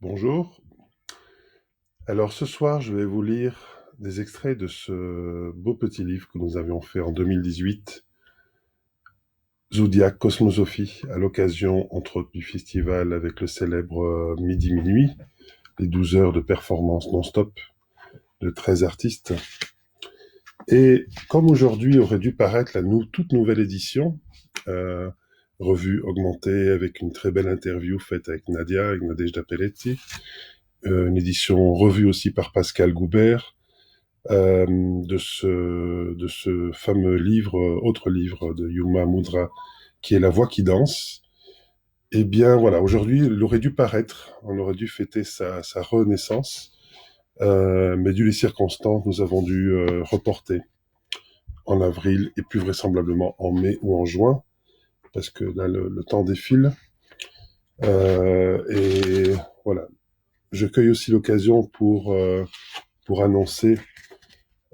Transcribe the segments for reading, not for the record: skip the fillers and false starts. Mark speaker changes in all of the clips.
Speaker 1: Bonjour. Alors ce soir, je vais vous lire des extraits de ce beau petit livre que nous avions fait en 2018, Zodiac Cosmosophie, à l'occasion, entre autres, du festival avec le célèbre Midi Minuit, les 12 heures de performance non-stop de 13 artistes. Et comme aujourd'hui aurait dû paraître toute nouvelle édition, euh, revue augmentée avec une très belle interview faite avec Nadia, avec Nadejda Pelletti, une édition revue aussi par Pascal Goubert, de ce fameux livre, autre livre de Yuma Mudra, qui est La voix qui danse. Eh bien voilà, aujourd'hui, il aurait dû paraître, on aurait dû fêter sa renaissance, mais dû les circonstances, nous avons dû reporter en avril et plus vraisemblablement en mai ou en juin, parce que là, le temps défile. Et voilà, je cueille aussi l'occasion pour annoncer,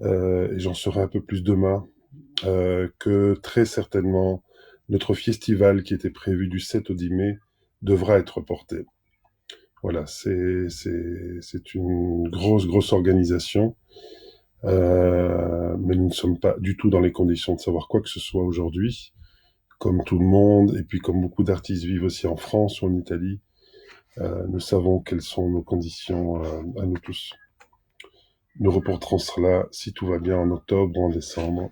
Speaker 1: et j'en saurai un peu plus demain, que très certainement notre festival qui était prévu du 7 au 10 mai devra être reporté. Voilà, c'est une grosse organisation, mais nous ne sommes pas du tout dans les conditions de savoir quoi que ce soit aujourd'hui. Comme tout le monde, et puis comme beaucoup d'artistes vivent aussi en France ou en Italie, nous savons quelles sont nos conditions à nous tous. Nous reporterons cela, si tout va bien, en octobre ou en décembre.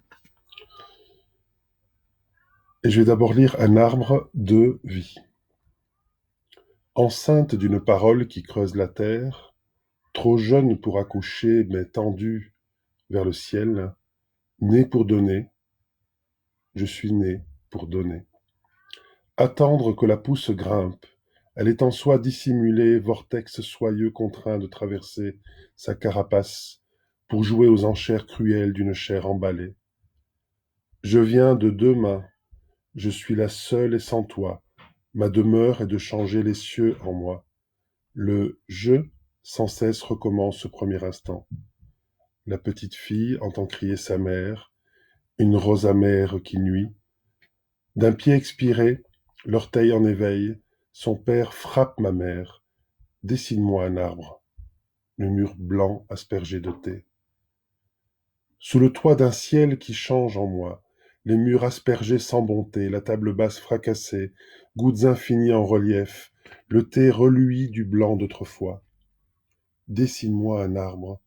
Speaker 1: Et je vais d'abord lire Un arbre de vie. Enceinte d'une parole qui creuse la terre, trop jeune pour accoucher mais tendue vers le ciel, née pour donner, je suis née pour donner. Attendre que la pousse grimpe, elle est en soi dissimulée, vortex soyeux contraint de traverser sa carapace pour jouer aux enchères cruelles d'une chair emballée. Je viens de deux mains, je suis la seule et sans toi, ma demeure est de changer les cieux en moi. Le je sans cesse recommence ce premier instant. La petite fille entend crier sa mère, une rose amère qui nuit. D'un pied expiré, l'orteil en éveil, son père frappe ma mère. Dessine-moi un arbre, le mur blanc aspergé de thé. Sous le toit d'un ciel qui change en moi, les murs aspergés sans bonté, la table basse fracassée, gouttes infinies en relief, le thé reluit du blanc d'autrefois. Dessine-moi un arbre.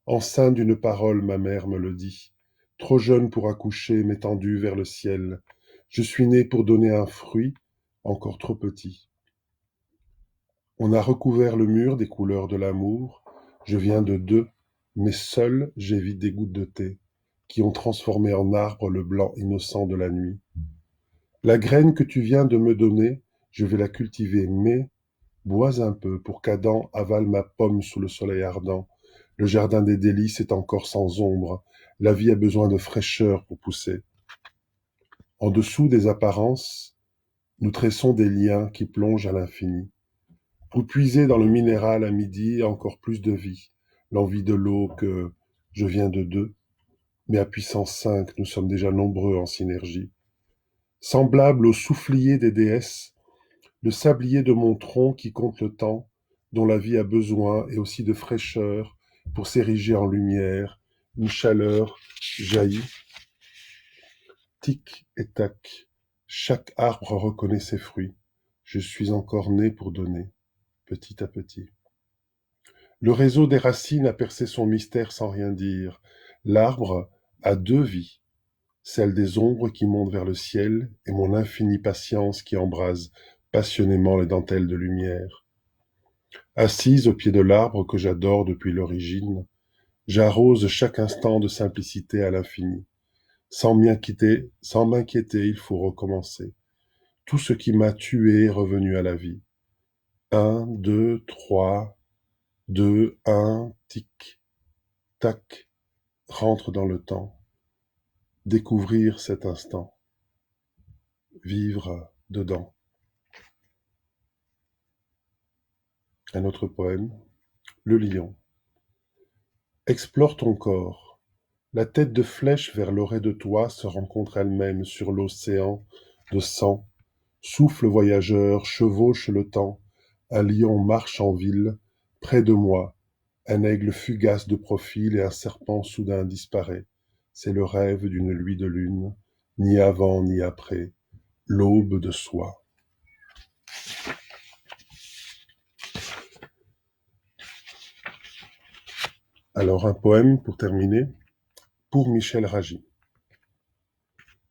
Speaker 1: Enceinte d'une parole, ma mère me le dit. Trop jeune pour accoucher, mais tendue vers le ciel. Je suis née pour donner un fruit, encore trop petit. On a recouvert le mur des couleurs de l'amour. Je viens de deux, mais seul j'évite des gouttes de thé, qui ont transformé en arbre le blanc innocent de la nuit. La graine que tu viens de me donner, je vais la cultiver, mais bois un peu pour qu'Adam avale ma pomme sous le soleil ardent. Le jardin des délices est encore sans ombre. La vie a besoin de fraîcheur pour pousser. En dessous des apparences, nous tressons des liens qui plongent à l'infini. Pour puiser dans le minéral à midi encore plus de vie, l'envie de l'eau que je viens de deux, mais à puissance 5, nous sommes déjà nombreux en synergie. Semblable au soufflier des déesses, le sablier de mon tronc qui compte le temps, dont la vie a besoin, et aussi de fraîcheur pour s'ériger en lumière, une chaleur jaillit. Tic et tac, chaque arbre reconnaît ses fruits. Je suis encore né pour donner, petit à petit. Le réseau des racines a percé son mystère sans rien dire. L'arbre a deux vies, celle des ombres qui montent vers le ciel et mon infinie patience qui embrase passionnément les dentelles de lumière. Assise au pied de l'arbre que j'adore depuis l'origine, j'arrose chaque instant de simplicité à l'infini. Sans m'inquiéter, il faut recommencer. Tout ce qui m'a tué est revenu à la vie. 1, 2, 3, 2, 1, tic, tac, rentre dans le temps. Découvrir cet instant. Vivre dedans. Un autre poème. Le lion. Explore ton corps. La tête de flèche vers l'orée de toi se rencontre elle-même sur l'océan de sang. Souffle voyageur, chevauche le temps. Un lion marche en ville, près de moi, un aigle fugace de profil et un serpent soudain disparaît. C'est le rêve d'une nuit de lune, ni avant ni après, l'aube de soi. Alors un poème pour terminer, pour Michel Ragy,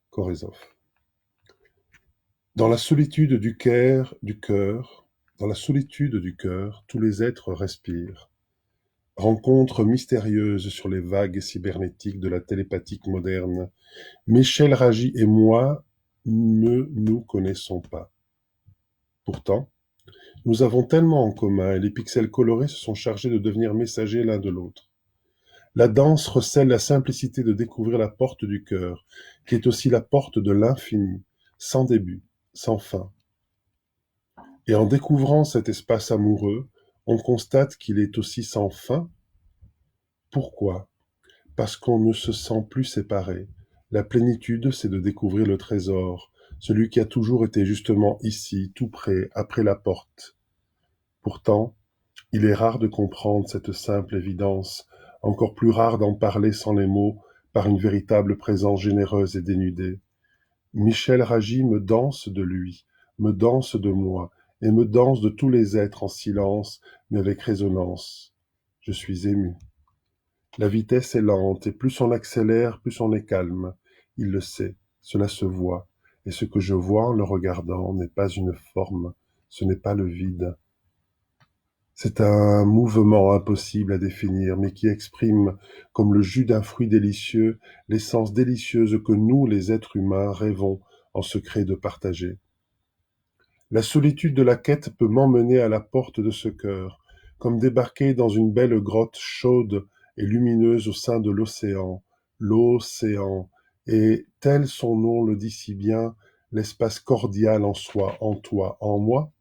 Speaker 1: Korezov. Dans la solitude du cœur, dans la solitude du cœur, tous les êtres respirent. Rencontre mystérieuse sur les vagues cybernétiques de la télépathique moderne. Michel Ragy et moi ne nous connaissons pas. Pourtant, nous avons tellement en commun et les pixels colorés se sont chargés de devenir messagers l'un de l'autre. La danse recèle la simplicité de découvrir la porte du cœur, qui est aussi la porte de l'infini, sans début, sans fin. Et en découvrant cet espace amoureux, on constate qu'il est aussi sans fin. Pourquoi ? Parce qu'on ne se sent plus séparés. La plénitude, c'est de découvrir le trésor, celui qui a toujours été justement ici, tout près, après la porte. Pourtant, il est rare de comprendre cette simple évidence, encore plus rare d'en parler sans les mots, par une véritable présence généreuse et dénudée. Michel Ragy me danse de lui, me danse de moi, et me danse de tous les êtres en silence, mais avec résonance. Je suis ému. La vitesse est lente, et plus on accélère, plus on est calme. Il le sait, cela se voit, et ce que je vois en le regardant n'est pas une forme, ce n'est pas le vide. C'est un mouvement impossible à définir, mais qui exprime, comme le jus d'un fruit délicieux, l'essence délicieuse que nous, les êtres humains, rêvons en secret de partager. La solitude de la quête peut m'emmener à la porte de ce cœur, comme débarquer dans une belle grotte chaude et lumineuse au sein de l'océan, et, tel son nom le dit si bien, l'espace cordial en soi, en toi, en moi,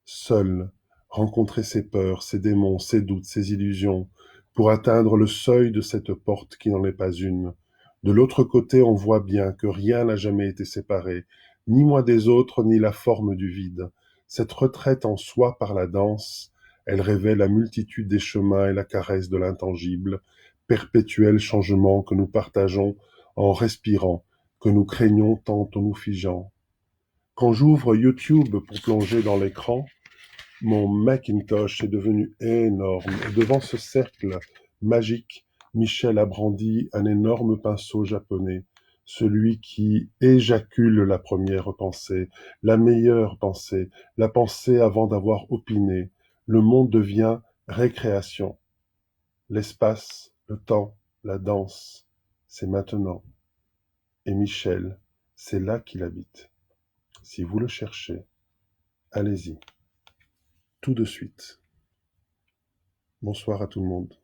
Speaker 1: seul, rencontrer ses peurs, ses démons, ses doutes, ses illusions, pour atteindre le seuil de cette porte qui n'en est pas une. De l'autre côté, on voit bien que rien n'a jamais été séparé, ni moi des autres, ni la forme du vide. Cette retraite en soi par la danse, elle révèle la multitude des chemins et la caresse de l'intangible, perpétuel changement que nous partageons en respirant, que nous craignons tant en nous figeant. Quand j'ouvre YouTube pour plonger dans l'écran, mon Macintosh est devenu énorme, et devant ce cercle magique, Michel a brandi un énorme pinceau japonais, celui qui éjacule la première pensée, la meilleure pensée, la pensée avant d'avoir opiné. Le monde devient récréation. L'espace, le temps, la danse, c'est maintenant. Et Michel, c'est là qu'il habite. Si vous le cherchez, allez-y, tout de suite. Bonsoir à tout le monde.